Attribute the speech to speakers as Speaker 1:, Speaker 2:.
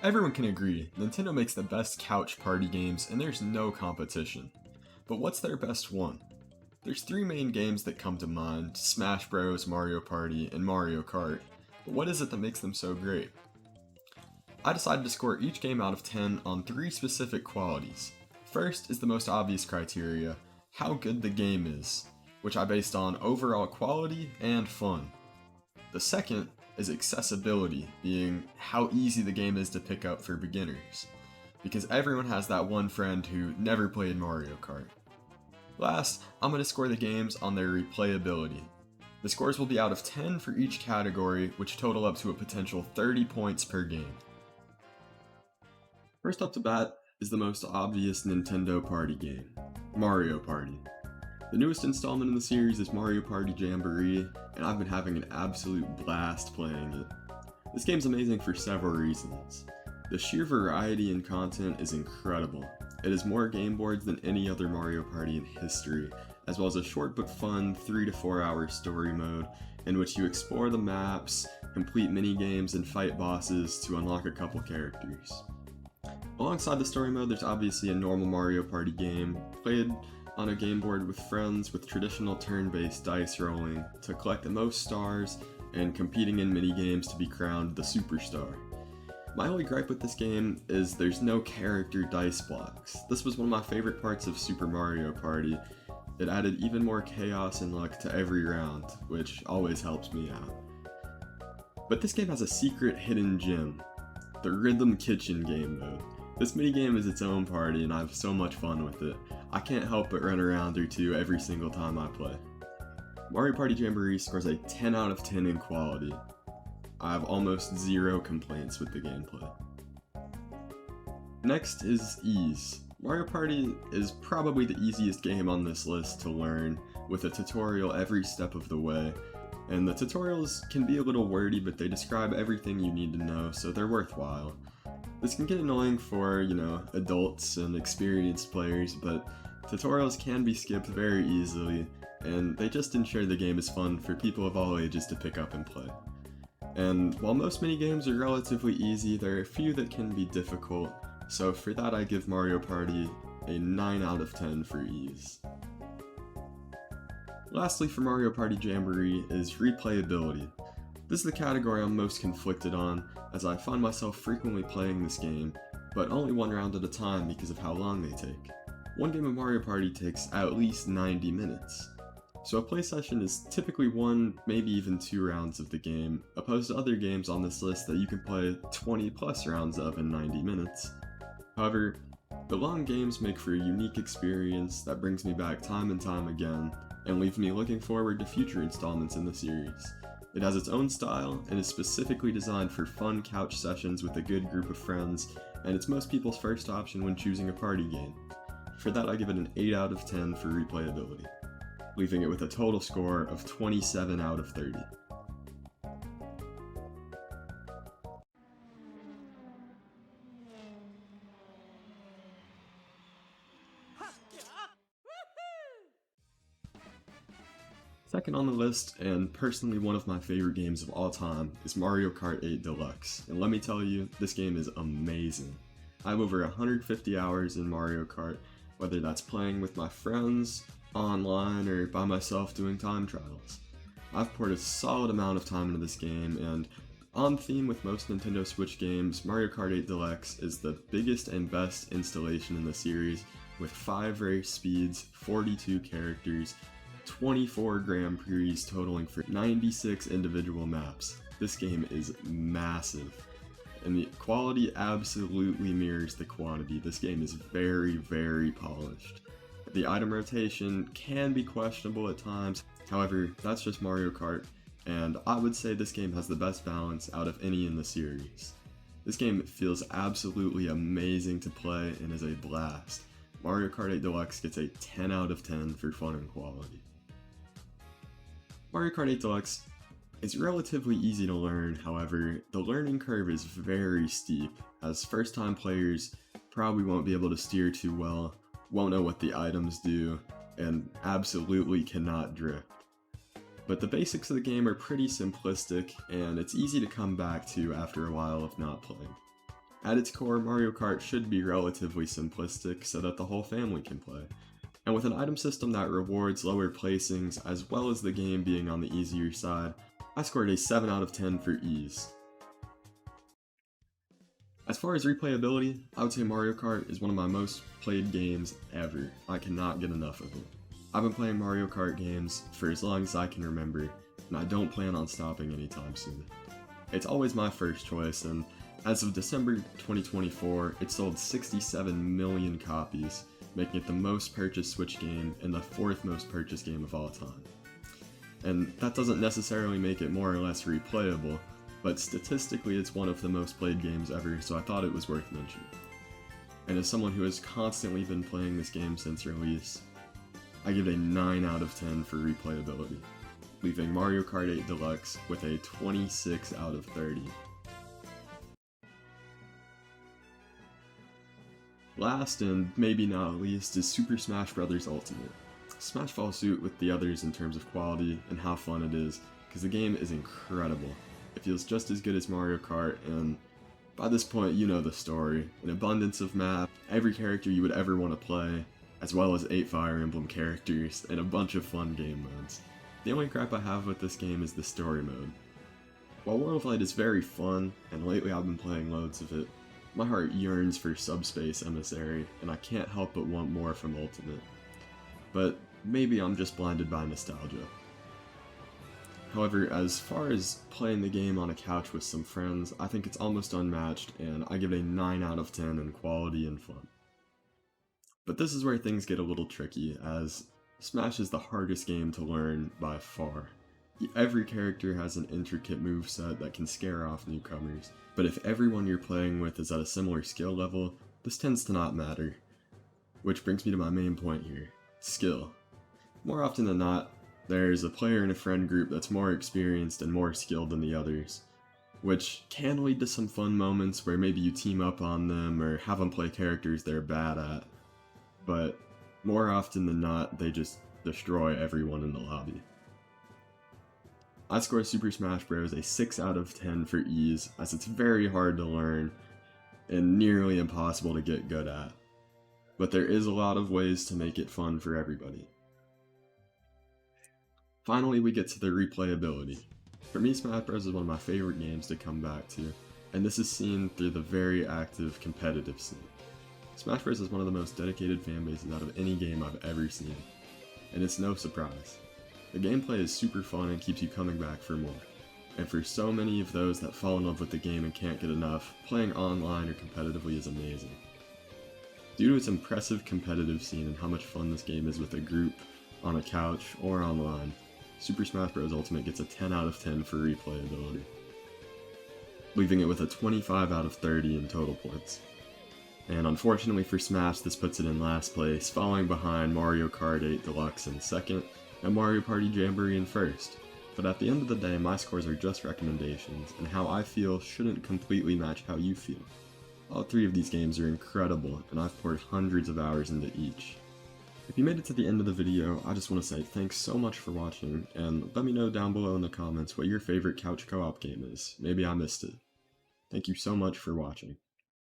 Speaker 1: Everyone can agree, Nintendo makes the best couch party games and there's no competition. But what's their best one? There's three main games that come to mind: Smash Bros, Mario Party, and Mario Kart. But what is it that makes them so great? I decided to score each game out of 10 on three specific qualities. First is the most obvious criteria: how good the game is, which I based on overall quality and fun. The second is accessibility, being how easy the game is to pick up for beginners, because everyone has that one friend who never played Mario Kart. Last, I'm going to score the games on their replayability. The scores will be out of 10 for each category, which total up to a potential 30 points per game. First up to bat is the most obvious Nintendo party game, Mario Party. The newest installment in the series is Mario Party Jamboree, and I've been having an absolute blast playing it. This game's amazing for several reasons. The sheer variety in content is incredible. It has more game boards than any other Mario Party in history, as well as a short but fun 3 to 4 hour story mode in which you explore the maps, complete mini-games, and fight bosses to unlock a couple characters. Alongside the story mode, there's obviously a normal Mario Party game, played on a game board with friends with traditional turn-based dice rolling to collect the most stars and competing in mini-games to be crowned the superstar. My only gripe with this game is there's no character dice blocks. This was one of my favorite parts of Super Mario Party. It added even more chaos and luck to every round, which always helps me out. But this game has a secret hidden gem, the Rhythm Kitchen game mode. This minigame is its own party and I have so much fun with it. I can't help but run a round or two every single time I play. Mario Party Jamboree scores a 10 out of 10 in quality. I have almost zero complaints with the gameplay. Next is ease. Mario Party is probably the easiest game on this list to learn, with a tutorial every step of the way. And the tutorials can be a little wordy, but they describe everything you need to know, so they're worthwhile. This can get annoying for, adults and experienced players, but tutorials can be skipped very easily, and they just ensure the game is fun for people of all ages to pick up and play. And while most minigames are relatively easy, there are a few that can be difficult, so for that I give Mario Party a 9 out of 10 for ease. Lastly for Mario Party Jamboree is replayability. This is the category I'm most conflicted on, as I find myself frequently playing this game, but only one round at a time because of how long they take. One game of Mario Party takes at least 90 minutes. So a play session is typically one, maybe even 2 rounds of the game, opposed to other games on this list that you can play 20 plus rounds of in 90 minutes. However, the long games make for a unique experience that brings me back time and time again, and leaves me looking forward to future installments in the series. It has its own style, and is specifically designed for fun couch sessions with a good group of friends, and it's most people's first option when choosing a party game. For that I give it an 8 out of 10 for replayability, leaving it with a total score of 27 out of 30. Second on the list, and personally one of my favorite games of all time, is Mario Kart 8 Deluxe, and let me tell you, this game is amazing. I have over 150 hours in Mario Kart, whether that's playing with my friends, online, or by myself doing time trials. I've poured a solid amount of time into this game, and on theme with most Nintendo Switch games, Mario Kart 8 Deluxe is the biggest and best installation in the series, with 5 race speeds, 42 characters, 24 Grand Prix totaling for 96 individual maps. This game is massive, and the quality absolutely mirrors the quantity. This game is very, very polished. The item rotation can be questionable at times, however, that's just Mario Kart, and I would say this game has the best balance out of any in the series. This game feels absolutely amazing to play and is a blast. Mario Kart 8 Deluxe gets a 10 out of 10 for fun and quality. Mario Kart 8 Deluxe is relatively easy to learn, however, the learning curve is very steep, as first-time players probably won't be able to steer too well, won't know what the items do, and absolutely cannot drift. But the basics of the game are pretty simplistic, and it's easy to come back to after a while of not playing. At its core, Mario Kart should be relatively simplistic so that the whole family can play. And with an item system that rewards lower placings as well as the game being on the easier side, I scored a 7 out of 10 for ease. As far as replayability, I would say Mario Kart is one of my most played games ever. I cannot get enough of it. I've been playing Mario Kart games for as long as I can remember, and I don't plan on stopping anytime soon. It's always my first choice, and as of December 2024, it sold 67 million copies, making it the most purchased Switch game and the 4th most purchased game of all time. And that doesn't necessarily make it more or less replayable, but statistically it's one of the most played games ever, so I thought it was worth mentioning. And as someone who has constantly been playing this game since release, I give it a 9 out of 10 for replayability, leaving Mario Kart 8 Deluxe with a 26 out of 30. Last, and maybe not least, is Super Smash Bros. Ultimate. Smash follows suit with the others in terms of quality and how fun it is, because the game is incredible. It feels just as good as Mario Kart, and by this point you know the story. An abundance of maps, every character you would ever want to play, as well as 8 Fire Emblem characters, and a bunch of fun game modes. The only crap I have with this game is the story mode. While World of Light is very fun, and lately I've been playing loads of it, my heart yearns for Subspace Emissary, and I can't help but want more from Ultimate. But maybe I'm just blinded by nostalgia. However, as far as playing the game on a couch with some friends, I think it's almost unmatched, and I give it a 9 out of 10 in quality and fun. But this is where things get a little tricky, as Smash is the hardest game to learn by far. Every character has an intricate moveset that can scare off newcomers, but if everyone you're playing with is at a similar skill level, this tends to not matter. Which brings me to my main point here, skill. More often than not, there's a player in a friend group that's more experienced and more skilled than the others, which can lead to some fun moments where maybe you team up on them or have them play characters they're bad at. But more often than not, they just destroy everyone in the lobby. I score Super Smash Bros. A 6 out of 10 for ease, as it's very hard to learn and nearly impossible to get good at. But there is a lot of ways to make it fun for everybody. Finally, we get to the replayability. For me, Smash Bros. Is one of my favorite games to come back to, and this is seen through the very active competitive scene. Smash Bros. Is one of the most dedicated fanbases out of any game I've ever seen, and it's no surprise. The gameplay is super fun and keeps you coming back for more, and for so many of those that fall in love with the game and can't get enough, playing online or competitively is amazing. Due to its impressive competitive scene and how much fun this game is with a group, on a couch, or online, Super Smash Bros. Ultimate gets a 10 out of 10 for replayability, leaving it with a 25 out of 30 in total points. And unfortunately for Smash, this puts it in last place, falling behind Mario Kart 8 Deluxe in second, and Mario Party Jamboree in first. But at the end of the day, my scores are just recommendations, and how I feel shouldn't completely match how you feel. All 3 of these games are incredible, and I've poured hundreds of hours into each. If you made it to the end of the video, I just want to say thanks so much for watching, and let me know down below in the comments what your favorite couch co-op game is. Maybe I missed it. Thank you so much for watching.